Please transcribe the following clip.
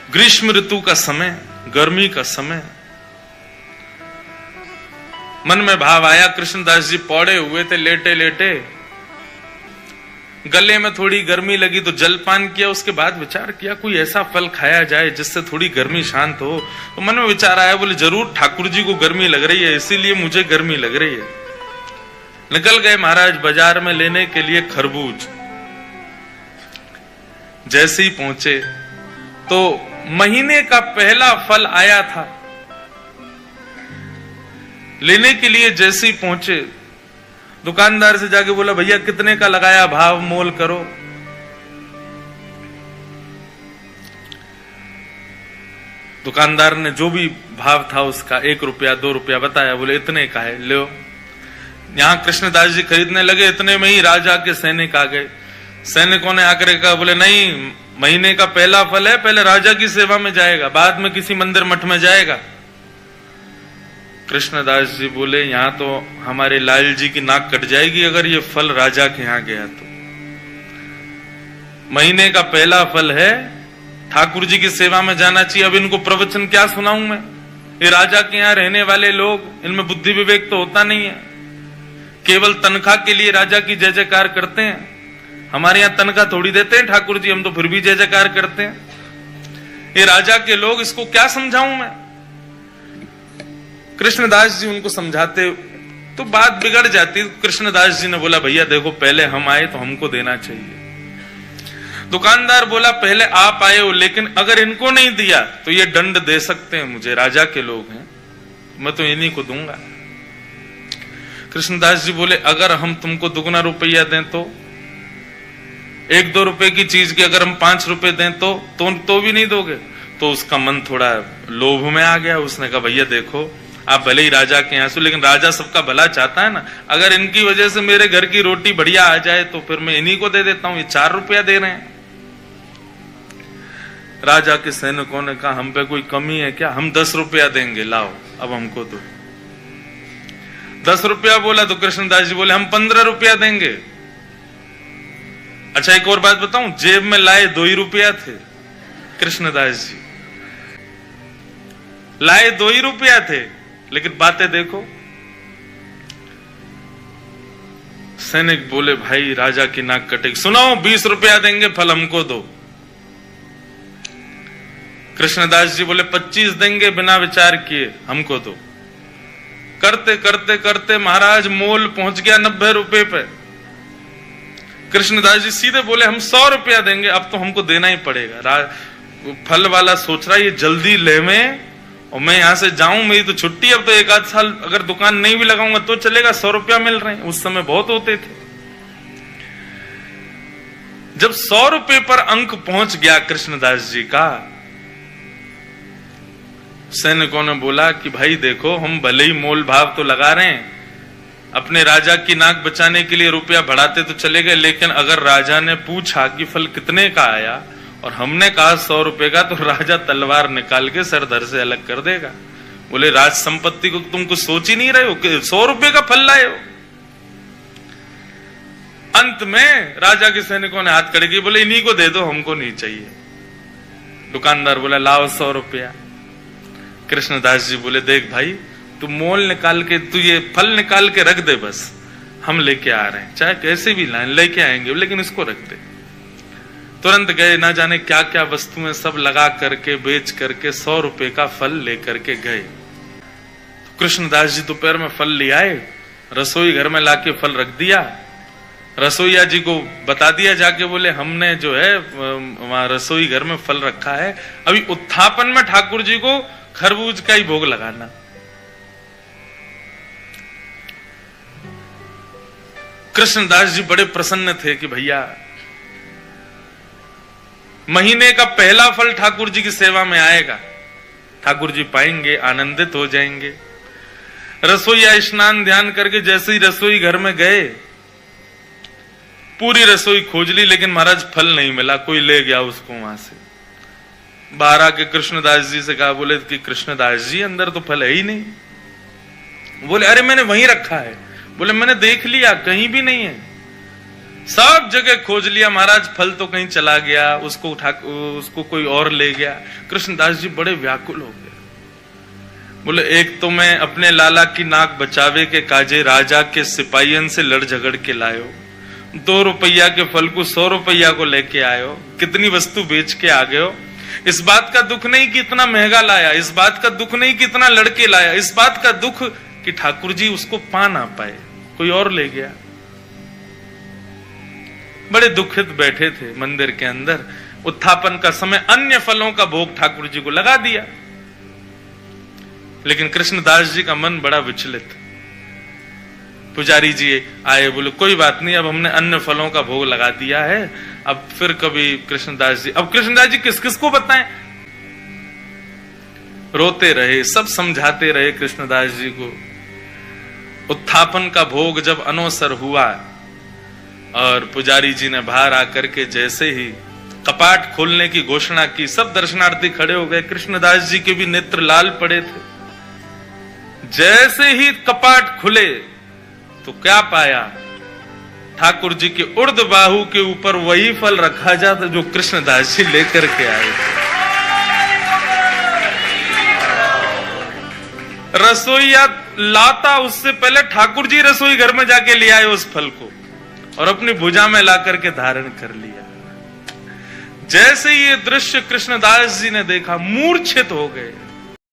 ग्रीष्म ऋतु का समय, गर्मी का समय। मन में भाव आया, कृष्णदास जी पौड़े हुए थे लेटे लेटे, गले में थोड़ी गर्मी लगी तो जलपान किया। उसके बाद विचार किया कोई ऐसा फल खाया जाए जिससे थोड़ी गर्मी शांत हो। तो मन में विचार आया, बोले जरूर ठाकुर जी को गर्मी लग रही है, इसीलिए मुझे गर्मी लग रही है। निकल गए महाराज बाजार में लेने के लिए खरबूज। जैसे ही पहुंचे तो महीने का पहला फल आया था। लेने के लिए जैसे ही पहुंचे, दुकानदार से जाके बोला भैया कितने का लगाया, भाव मोल करो। दुकानदार ने जो भी भाव था उसका 1 रुपया 2 रुपया बताया। बोले इतने का है, लो। यहां कृष्णदास जी खरीदने लगे, इतने में ही राजा के सैनिक आ गए। सैनिकों ने आकर कहा, बोले नहीं, महीने का पहला फल है, पहले राजा की सेवा में जाएगा, बाद में किसी मंदिर मठ में जाएगा। कृष्णदास जी बोले यहां तो हमारे लाल जी की नाक कट जाएगी अगर ये फल राजा के यहां गया तो। महीने का पहला फल है, ठाकुर जी की सेवा में जाना चाहिए। अब इनको प्रवचन क्या सुनाऊं मैं? ये राजा के यहां रहने वाले लोग, इनमें बुद्धि विवेक तो होता नहीं है, केवल तनख्वाह के लिए राजा की जय जयकार करते हैं। हमारे यहां तनख्वाह थोड़ी देते हैं ठाकुर जी, हम तो फिर भी जय जयकार करते हैं। ये राजा के लोग, इसको क्या समझाऊं मैं? कृष्णदास जी उनको समझाते तो बात बिगड़ जाती। कृष्णदास जी ने बोला भैया देखो, पहले हम आए तो हमको देना चाहिए। दुकानदार बोला पहले आप आए हो, लेकिन अगर इनको नहीं दिया तो ये दंड दे सकते हैं मुझे, राजा के लोग हैं, मैं तो इन्हीं को दूंगा। कृष्णदास जी बोले अगर हम तुमको दुगना रुपया दें तो? 1-2 रुपए की चीज की अगर हम 5 रुपए दें तो भी नहीं दोगे? तो उसका मन थोड़ा लोभ में आ गया। उसने कहा भैया देखो, आप भले ही राजा के यहाँ से, लेकिन राजा सबका भला चाहता है ना। अगर इनकी वजह से मेरे घर की रोटी बढ़िया आ जाए तो फिर मैं इन्हीं को दे देता हूं, ये 4 रुपया दे रहे हैं। राजा के सैनिकों ने कहा हम पे कोई कमी है क्या, हम 10 रुपया देंगे, लाओ अब हमको दो। 10 रुपया बोला तो कृष्णदास जी बोले हम 15 रुपया देंगे। अच्छा एक और बात बताऊं, जेब में लाए 2 ही रुपया थे। कृष्णदास जी लाए 2 ही रुपया थे, लेकिन बातें देखो। सैनिक बोले भाई राजा की नाक कटेगी, सुनो 20 रुपया देंगे, फल हमको दो। कृष्णदास जी बोले 25 देंगे, बिना विचार किए हमको दो। करते करते करते महाराज मोल पहुंच गया 90 रुपए पे। कृष्णदास जी सीधे बोले हम 100 रुपया देंगे, अब तो हमको देना ही पड़ेगा। फल वाला सोच रहा है ये जल्दी ले में, और मैं यहां से जाऊं, मेरी तो छुट्टी, अब तो 1 आध साल अगर दुकान नहीं भी लगाऊंगा तो चलेगा, 100 रुपया मिल रहे हैं, उस समय बहुत होते थे। जब 100 रुपए पर अंक पहुंच गया कृष्णदास जी का, सैनिकों ने बोला कि भाई देखो हम भले ही मोल भाव तो लगा रहे हैं, अपने राजा की नाक बचाने के लिए रुपया बढ़ाते तो चले गए, लेकिन अगर राजा ने पूछा कि फल कितने का आया और हमने कहा 100 रुपए का, तो राजा तलवार निकाल के सर धर से अलग कर देगा। बोले राज संपत्ति को तुम कुछ सोच ही नहीं रहे हो कि 100 रुपए का फल लाए हो। अंत में राजा के सैनिकों ने हाथ खड़े किए, बोले इन्हीं को दे दो, हमको नहीं चाहिए। दुकानदार बोला लाओ 100 रुपया। कृष्णदास जी बोले देख भाई, तू मोल निकाल के, तू ये फल निकाल के रख दे, बस हम लेके आ रहे हैं, चाहे कैसे भी लाएं लेके आएंगे, लेकिन इसको रख दे। तुरंत गए, ना जाने क्या क्या वस्तुएं सब लगा करके बेच करके 100 रुपए का फल लेकर के गए। तो कृष्णदास जी दोपहर में फल ले आए, रसोई घर में लाके फल रख दिया। रसोईया जी को बता दिया जाके, बोले हमने जो है वहां रसोई घर में फल रखा है, अभी उत्थापन में ठाकुर जी को खरबूज का ही भोग लगाना। कृष्णदास जी बड़े प्रसन्न थे कि भैया महीने का पहला फल ठाकुर जी की सेवा में आएगा, ठाकुर जी पाएंगे, आनंदित हो जाएंगे। रसोईया स्नान ध्यान करके जैसे ही रसोई घर में गए, पूरी रसोई खोज ली, लेकिन महाराज फल नहीं मिला, कोई ले गया उसको वहां से। बाहर आके कृष्णदास जी से कहा, बोले कि कृष्णदास जी अंदर तो फल है ही नहीं। बोले अरे मैंने वहीं रखा है। बोले मैंने देख लिया, कहीं भी नहीं है। सब जगह खोज लिया महाराज, फल तो कहीं चला गया, उसको कोई और ले गया। कृष्णदास जी बड़े व्याकुल हो गए। बोले एक तो मैं अपने लाला की नाक बचावे के काजे राजा के सिपाहियन से लड़ झगड़ के लायो, 2 रुपया के फल को 100 रुपया को लेके आयो, कितनी वस्तु बेच के आ गए हो। इस बात का दुख नहीं कि इतना महंगा लाया, इस बात का दुख नहीं कि इतना लड़के लाया, इस बात का दुख कि ठाकुर जी उसको पा ना पाए, कोई और ले गया। बड़े दुखित बैठे थे मंदिर के अंदर। उत्थापन का समय, अन्य फलों का भोग ठाकुर जी को लगा दिया। लेकिन कृष्णदास जी का मन बड़ा विचलित। पुजारी जी आए, बोले कोई बात नहीं, अब हमने अन्य फलों का भोग लगा दिया है, अब फिर कभी कृष्णदास जी, अब कृष्णदास जी किस किस को बताएं। रोते रहे, सब समझाते रहे कृष्णदास जी को। उत्थापन का भोग जब अनोसर हुआ और पुजारी जी ने बाहर आकर के जैसे ही कपाट खोलने की घोषणा की, सब दर्शनार्थी खड़े हो गए। कृष्णदास जी के भी नेत्र लाल पड़े थे। जैसे ही कपाट खुले तो क्या पाया, ठाकुर जी के उर्ध बाहु के ऊपर वही फल रखा जाता जो कृष्णदास जी लेकर के आए थे। रसोईया लाता उससे पहले ठाकुर जी रसोई घर में जाके ले आए उस फल को और अपनी भुजा में ला करके धारण कर लिया। जैसे ये दृश्य कृष्णदास जी ने देखा, मूर्छित हो गए।